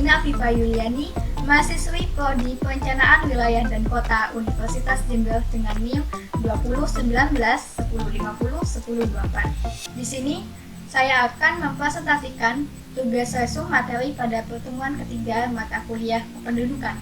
Nina Viva Yuliani, mahasiswi Prodi Perencanaan Wilayah dan Kota Universitas Jember dengan NIM 2019-1050-1024. Di sini, saya akan mempresentasikan tugas resum materi pada pertemuan ketiga mata kuliah kependudukan.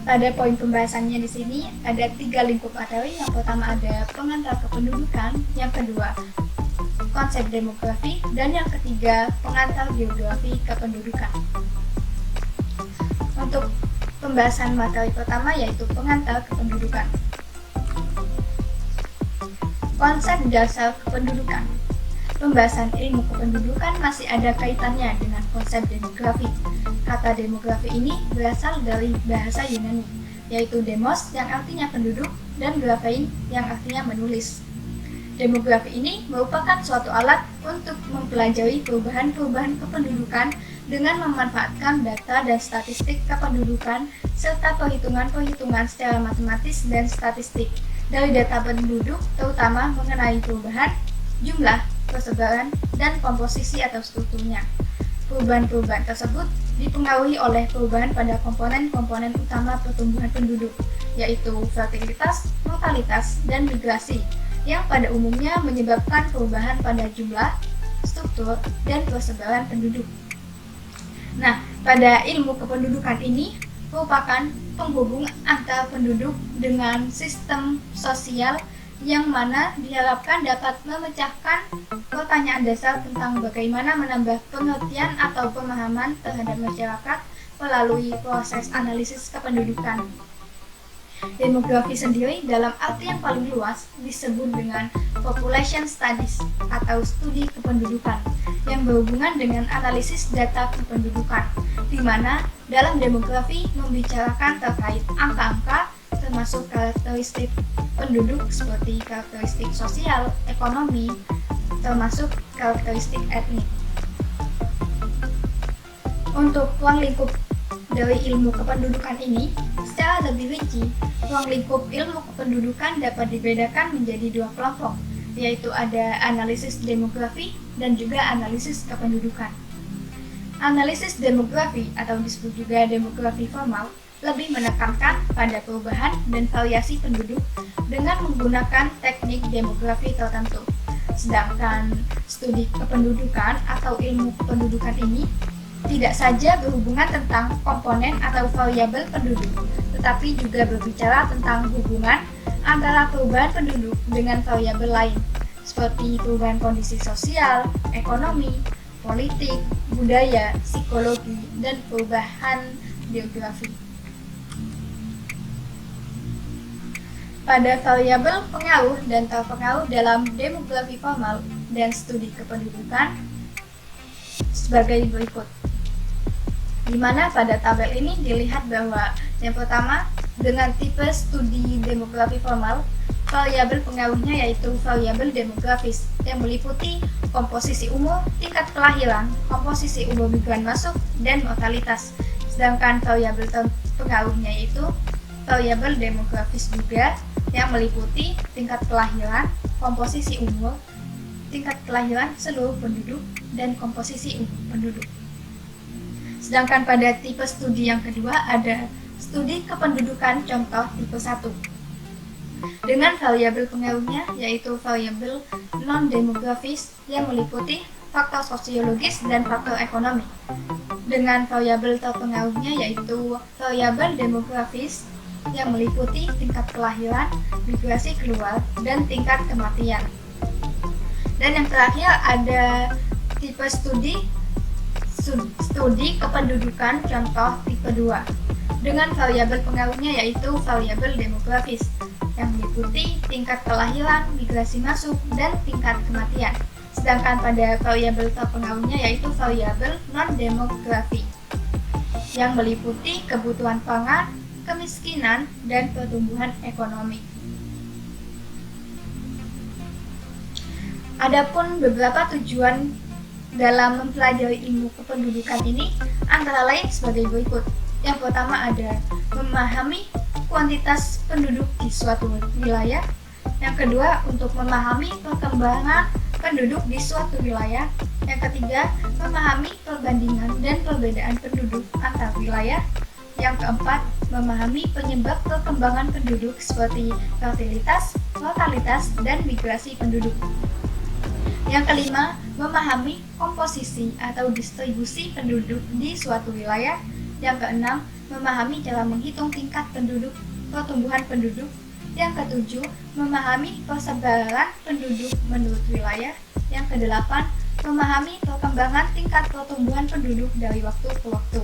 Pada poin pembahasannya di sini ada 3 lingkup materi. Yang pertama ada pengantar kependudukan, yang kedua konsep demografi, dan yang ketiga pengantar geografi kependudukan. Untuk pembahasan materi pertama yaitu pengantar kependudukan. Konsep dasar kependudukan. Pembahasan ilmu kependudukan masih ada kaitannya dengan konsep demografi. Kata demografi ini berasal dari bahasa Yunani, yaitu demos yang artinya penduduk dan graphein yang artinya menulis. Demografi ini merupakan suatu alat untuk mempelajari perubahan-perubahan kependudukan dengan memanfaatkan data dan statistik kependudukan serta perhitungan-perhitungan secara matematis dan statistik dari data penduduk, terutama mengenai perubahan, jumlah, persebaran, dan komposisi atau strukturnya. Perubahan-perubahan tersebut dipengaruhi oleh perubahan pada komponen-komponen utama pertumbuhan penduduk, yaitu fertilitas, mortalitas, dan migrasi, yang pada umumnya menyebabkan perubahan pada jumlah, struktur, dan persebaran penduduk. Nah, pada ilmu kependudukan ini merupakan penghubung antar penduduk dengan sistem sosial yang mana diharapkan dapat memecahkan pertanyaan dasar tentang bagaimana menambah pengertian atau pemahaman terhadap masyarakat melalui proses analisis kependudukan. Demografi sendiri dalam arti yang paling luas disebut dengan population studies atau studi kependudukan yang berhubungan dengan analisis data kependudukan, di mana dalam demografi membicarakan terkait angka-angka termasuk karakteristik penduduk seperti karakteristik sosial, ekonomi, termasuk karakteristik etnik. Untuk ruang lingkup dari ilmu kependudukan ini, secara lebih rinci, ruang lingkup ilmu kependudukan dapat dibedakan menjadi 2 kelompok, yaitu ada analisis demografi dan juga analisis kependudukan. Analisis demografi atau disebut juga demografi formal lebih menekankan pada perubahan dan variasi penduduk dengan menggunakan teknik demografi tertentu. Sedangkan studi kependudukan atau ilmu kependudukan ini tidak saja berhubungan tentang komponen atau variabel penduduk, tetapi juga berbicara tentang hubungan antara perubahan penduduk dengan variabel lain, seperti perubahan kondisi sosial, ekonomi, politik, budaya, psikologi, dan perubahan geografi. Pada variabel pengaruh dan terpengaruh dalam demografi formal dan studi kependudukan sebagai berikut. Di mana pada tabel ini dilihat bahwa yang pertama, dengan tipe studi demografi formal, variabel pengaruhnya yaitu variabel demografis yang meliputi komposisi umur, tingkat kelahiran, komposisi umur migran masuk, dan mortalitas. Sedangkan variabel pengaruhnya yaitu variabel demografis juga yang meliputi tingkat kelahiran, komposisi umur, tingkat kelahiran seluruh penduduk, dan komposisi umur penduduk. Sedangkan pada tipe studi yang kedua ada studi kependudukan contoh tipe 1 dengan variabel pengaruhnya yaitu variabel non-demografis yang meliputi faktor sosiologis dan faktor ekonomi, dengan variabel terpengaruhnya yaitu variabel demografis yang meliputi tingkat kelahiran, migrasi keluar, dan tingkat kematian. Dan yang terakhir ada tipe studi kependudukan contoh tipe 2 dengan variabel pengaruhnya yaitu variabel demografis yang meliputi tingkat kelahiran, migrasi masuk, dan tingkat kematian. Sedangkan pada variabel terpengaruhnya yaitu variabel non-demografi yang meliputi kebutuhan pangan, kemiskinan, dan pertumbuhan ekonomi. Adapun beberapa tujuan dalam mempelajari ilmu kependudukan ini antara lain sebagai berikut. Yang pertama ada memahami kuantitas penduduk di suatu wilayah. Yang kedua, untuk memahami perkembangan penduduk di suatu wilayah. Yang ketiga, memahami perbedaan perbandingan dan perbedaan penduduk antar wilayah. Yang keempat, memahami penyebab perkembangan penduduk seperti fertilitas, mortalitas, dan migrasi penduduk. Yang kelima, memahami komposisi atau distribusi penduduk di suatu wilayah. Yang keenam, memahami cara menghitung tingkat penduduk, pertumbuhan penduduk. Yang ketujuh, memahami persebaran penduduk menurut wilayah. Yang kedelapan, memahami perkembangan tingkat pertumbuhan penduduk dari waktu ke waktu.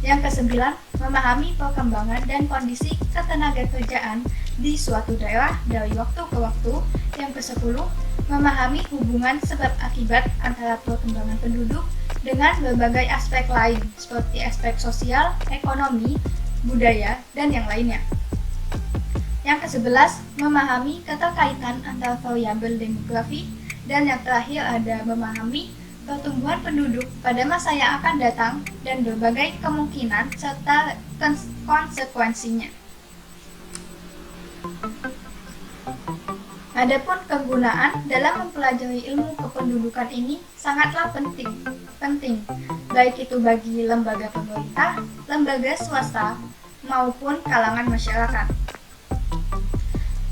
Yang kesembilan, memahami perkembangan dan kondisi ketenagakerjaan di suatu daerah dari waktu ke waktu. Yang kesepuluh, memahami hubungan sebab akibat antara perkembangan penduduk dengan berbagai aspek lain seperti aspek sosial, ekonomi, budaya, dan yang lainnya. Yang ke-11, memahami keterkaitan antara variabel demografi. Dan yang terakhir ada memahami pertumbuhan penduduk pada masa yang akan datang dan berbagai kemungkinan serta konsekuensinya. Adapun kegunaan dalam mempelajari ilmu kependudukan ini sangatlah penting, baik itu bagi lembaga pemerintah, lembaga swasta, maupun kalangan masyarakat.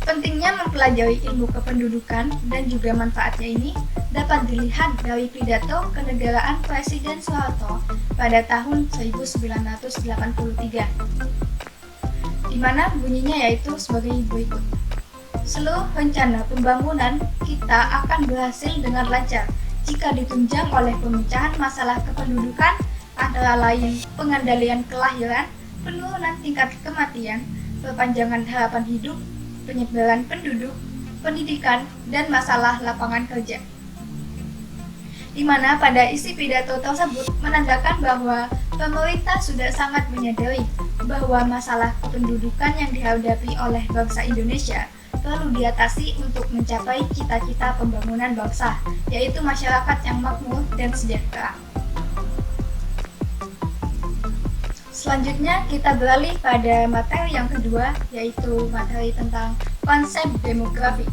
Pentingnya mempelajari ilmu kependudukan dan juga manfaatnya ini dapat dilihat dari pidato kenegaraan Presiden Soeharto pada tahun 1983, di mana bunyinya yaitu sebagai berikut. Seluruh rencana pembangunan kita akan berhasil dengan lancar jika ditunjang oleh pemecahan masalah kependudukan antara lain pengendalian kelahiran, penurunan tingkat kematian, perpanjangan harapan hidup, penyebaran penduduk, pendidikan, dan masalah lapangan kerja. Di mana pada isi pidato tersebut menandakan bahwa pemerintah sudah sangat menyadari bahwa masalah kependudukan yang dihadapi oleh bangsa Indonesia perlu diatasi untuk mencapai cita-cita pembangunan bangsa, yaitu masyarakat yang makmur dan sejahtera. Selanjutnya kita beralih pada materi yang kedua, yaitu materi tentang konsep demografi.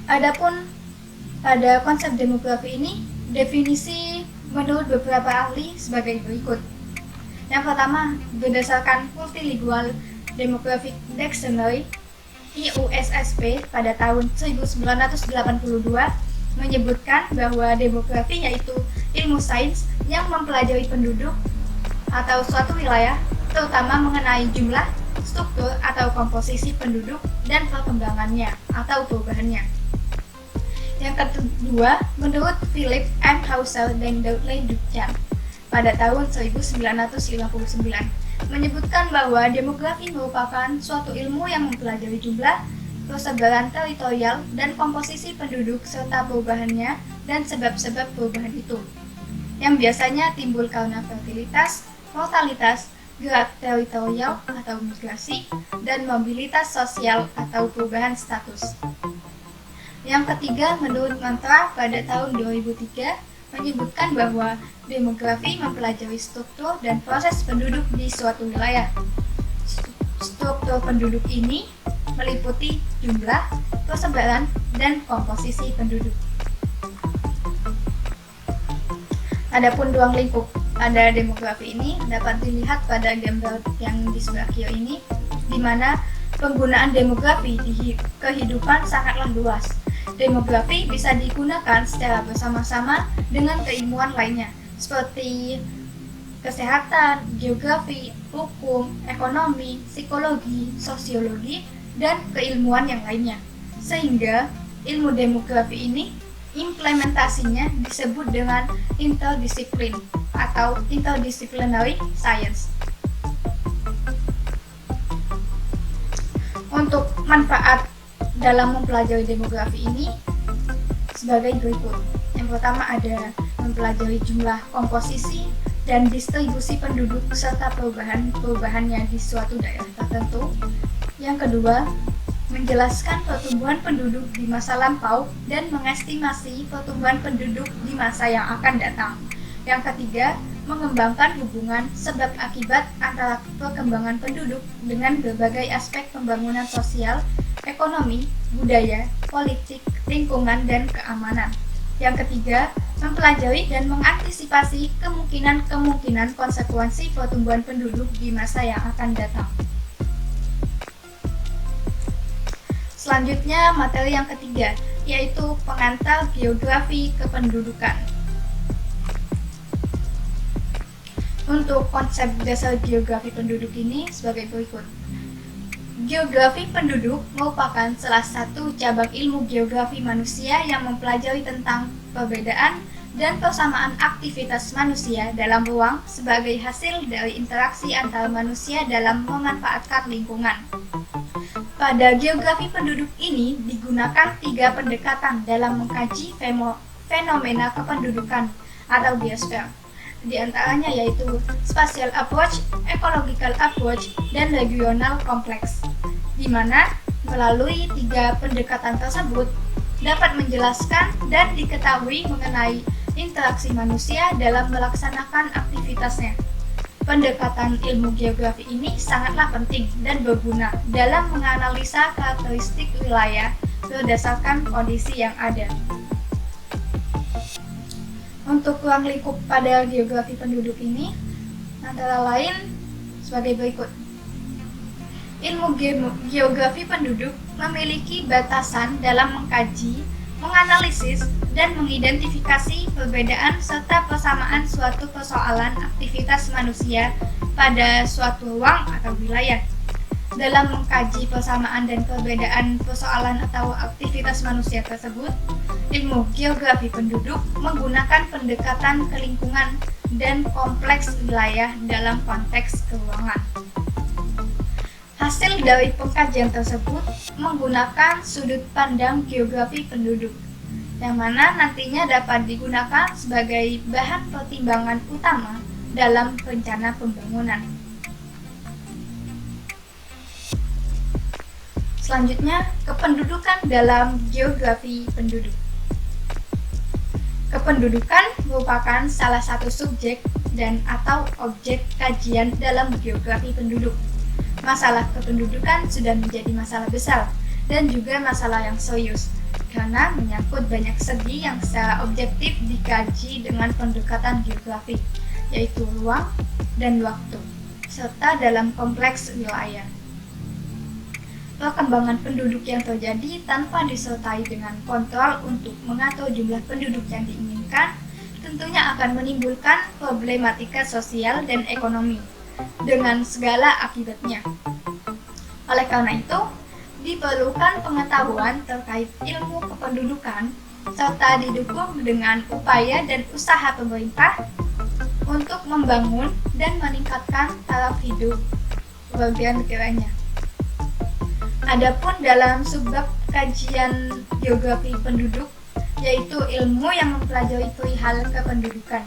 Adapun pada konsep demografi ini, definisi menurut beberapa ahli sebagai berikut. Yang pertama, berdasarkan Multilingual Demographic Dictionary (IUSSP) pada tahun 1982 menyebutkan bahwa demografi yaitu ilmu sains yang mempelajari penduduk atau suatu wilayah, terutama mengenai jumlah, struktur atau komposisi penduduk dan perkembangannya atau perubahannya. Yang kedua, menurut Philip M. Hauser dan Dudley Dukchan pada tahun 1959 menyebutkan bahwa demografi merupakan suatu ilmu yang mempelajari jumlah, persebaran teritorial, dan komposisi penduduk serta perubahannya dan sebab-sebab perubahan itu, yang biasanya timbul karena fertilitas, mortalitas, gerak teritorial atau migrasi, dan mobilitas sosial atau perubahan status. Yang ketiga, menurut Mantra pada tahun 2003 menyebutkan bahwa demografi mempelajari struktur dan proses penduduk di suatu wilayah. Struktur penduduk ini meliputi jumlah, persebaran, dan komposisi penduduk. Adapun ruang lingkup pada demografi ini dapat dilihat pada gambar yang di sebelah kiri ini, di mana penggunaan demografi di kehidupan sangatlah luas. Demografi bisa digunakan secara bersama-sama dengan keilmuan lainnya, seperti kesehatan, geografi, hukum, ekonomi, psikologi, sosiologi, dan keilmuan yang lainnya. Sehingga ilmu demografi ini implementasinya disebut dengan interdisiplin atau interdisciplinary science. Untuk manfaat dalam mempelajari demografi ini sebagai berikut. Yang pertama ada mempelajari jumlah, komposisi, dan distribusi penduduk serta perubahannya di suatu daerah tertentu. Yang kedua, menjelaskan pertumbuhan penduduk di masa lampau dan mengestimasi pertumbuhan penduduk di masa yang akan datang. Yang ketiga, mengembangkan hubungan sebab akibat antara perkembangan penduduk dengan berbagai aspek pembangunan sosial, ekonomi, budaya, politik, lingkungan, dan keamanan. Yang ketiga, mempelajari dan mengantisipasi kemungkinan-kemungkinan konsekuensi pertumbuhan penduduk di masa yang akan datang. Selanjutnya, materi yang ketiga, yaitu pengantar geografi kependudukan. Untuk konsep dasar geografi penduduk ini sebagai berikut. Geografi penduduk merupakan salah satu cabang ilmu geografi manusia yang mempelajari tentang perbedaan dan persamaan aktivitas manusia dalam ruang sebagai hasil dari interaksi antar manusia dalam memanfaatkan lingkungan. Pada geografi penduduk ini digunakan 3 pendekatan dalam mengkaji fenomena kependudukan atau biosfer. Di antaranya yaitu spatial approach, ecological approach, dan regional complex, di mana melalui 3 pendekatan tersebut dapat menjelaskan dan diketahui mengenai interaksi manusia dalam melaksanakan aktivitasnya. Pendekatan ilmu geografi ini sangatlah penting dan berguna dalam menganalisa karakteristik wilayah berdasarkan kondisi yang ada. Untuk ruang lingkup pada geografi penduduk ini antara lain sebagai berikut. Ilmu geografi penduduk memiliki batasan dalam mengkaji, menganalisis, dan mengidentifikasi perbedaan serta persamaan suatu persoalan aktivitas manusia pada suatu ruang atau wilayah. Dalam mengkaji persamaan dan perbedaan persoalan atau aktivitas manusia tersebut, ilmu geografi penduduk menggunakan pendekatan kelingkungan dan kompleks wilayah dalam konteks keuangan. Hasil dari pengkajian tersebut menggunakan sudut pandang geografi penduduk, yang mana nantinya dapat digunakan sebagai bahan pertimbangan utama dalam rencana pembangunan. Selanjutnya, kependudukan dalam geografi penduduk. Kependudukan merupakan salah satu subjek dan atau objek kajian dalam geografi penduduk. Masalah kependudukan sudah menjadi masalah besar dan juga masalah yang serius, karena menyangkut banyak segi yang secara objektif dikaji dengan pendekatan geografi, yaitu ruang dan waktu, serta dalam kompleks wilayah. Perkembangan penduduk yang terjadi tanpa disertai dengan kontrol untuk mengatur jumlah penduduk yang diinginkan tentunya akan menimbulkan problematika sosial dan ekonomi dengan segala akibatnya. Oleh karena itu, diperlukan pengetahuan terkait ilmu kependudukan serta didukung dengan upaya dan usaha pemerintah untuk membangun dan meningkatkan taraf hidup warga negaranya. Adapun dalam subbab kajian geografi penduduk, yaitu ilmu yang mempelajari perihal kependudukan.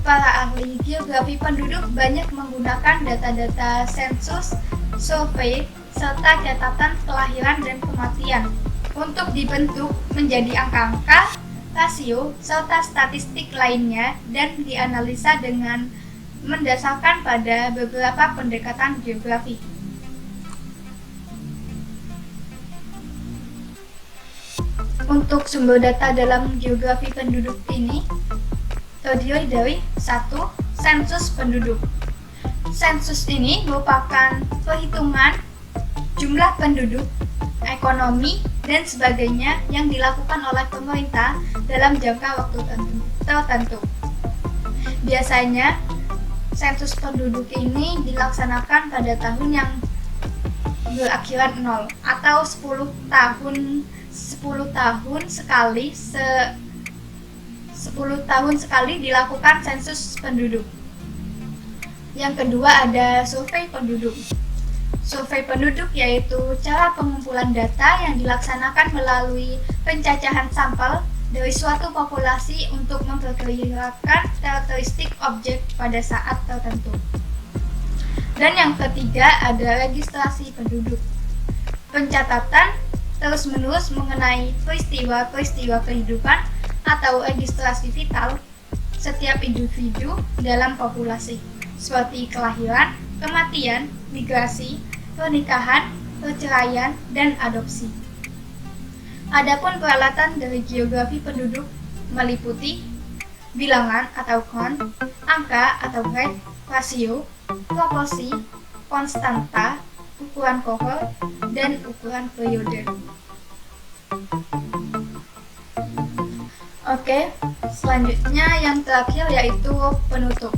Para ahli geografi penduduk banyak menggunakan data-data sensus, survei, serta catatan kelahiran dan kematian untuk dibentuk menjadi angka-angka, rasio, serta statistik lainnya dan dianalisa dengan mendasarkan pada beberapa pendekatan geografi. Untuk sumber data dalam geografi penduduk ini terdiri dari 1. Sensus penduduk. Sensus ini merupakan perhitungan jumlah penduduk, ekonomi, dan sebagainya yang dilakukan oleh pemerintah dalam jangka waktu tertentu. Biasanya, sensus penduduk ini dilaksanakan pada tahun yang berakhiran 0 atau 10 tahun sekali dilakukan sensus penduduk. Yang kedua ada survei penduduk. Survei penduduk yaitu cara pengumpulan data yang dilaksanakan melalui pencacahan sampel dari suatu populasi untuk memperkirakan karakteristik objek pada saat tertentu. Dan yang ketiga ada registrasi penduduk. Pencatatan terus-menerus mengenai peristiwa-peristiwa kehidupan atau registrasi vital setiap individu dalam populasi, seperti kelahiran, kematian, migrasi, pernikahan, perceraian, dan adopsi. Adapun peralatan dari geografi penduduk meliputi bilangan atau count, angka atau grade, rasio, proporsi, konstanta, ukuran kohort, dan ukuran periode. Oke, selanjutnya yang terakhir yaitu penutup.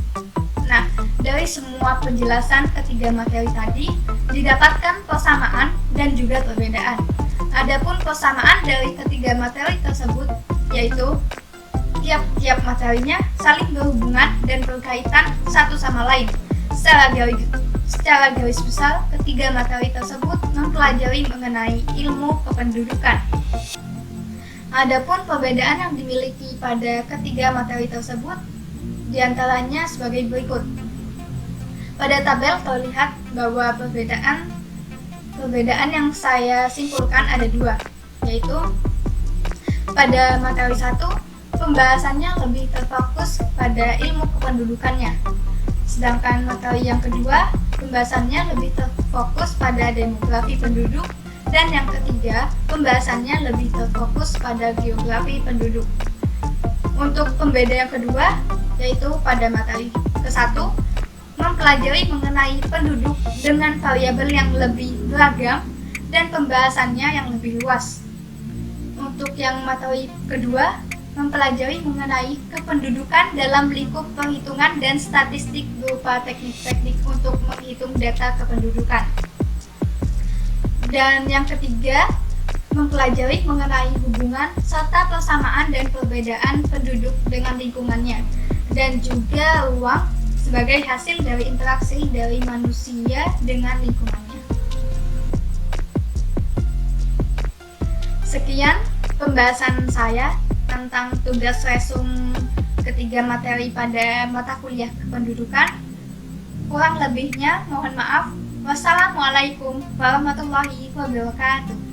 Nah, dari semua penjelasan ketiga materi tadi, didapatkan persamaan dan juga perbedaan. Adapun persamaan dari ketiga materi tersebut yaitu tiap-tiap materinya saling berhubungan dan berkaitan satu sama lain. Secara garis besar, ketiga materi tersebut mempelajari mengenai ilmu kependudukan. Adapun perbedaan yang dimiliki pada ketiga materi tersebut diantaranya sebagai berikut. Pada tabel terlihat bahwa perbedaan yang saya simpulkan ada dua, yaitu pada materi 1, pembahasannya lebih terfokus pada ilmu kependudukannya. Sedangkan materi yang kedua, pembahasannya lebih terfokus pada demografi penduduk, dan yang ketiga, pembahasannya lebih terfokus pada geografi penduduk. Untuk pembeda yang kedua, yaitu pada materi ke-1, mempelajari mengenai penduduk dengan variabel yang lebih beragam dan pembahasannya yang lebih luas. Untuk yang materi kedua, mempelajari mengenai kependudukan dalam lingkup perhitungan dan statistik berupa teknik-teknik untuk menghitung data kependudukan. Dan yang ketiga, mempelajari mengenai hubungan serta persamaan dan perbedaan penduduk dengan lingkungannya, dan juga ruang sebagai hasil dari interaksi dari manusia dengan lingkungannya. Sekian pembahasan saya tentang tugas resum ketiga materi pada mata kuliah kependudukan. Kurang lebihnya mohon maaf. Wassalamualaikum warahmatullahi wabarakatuh.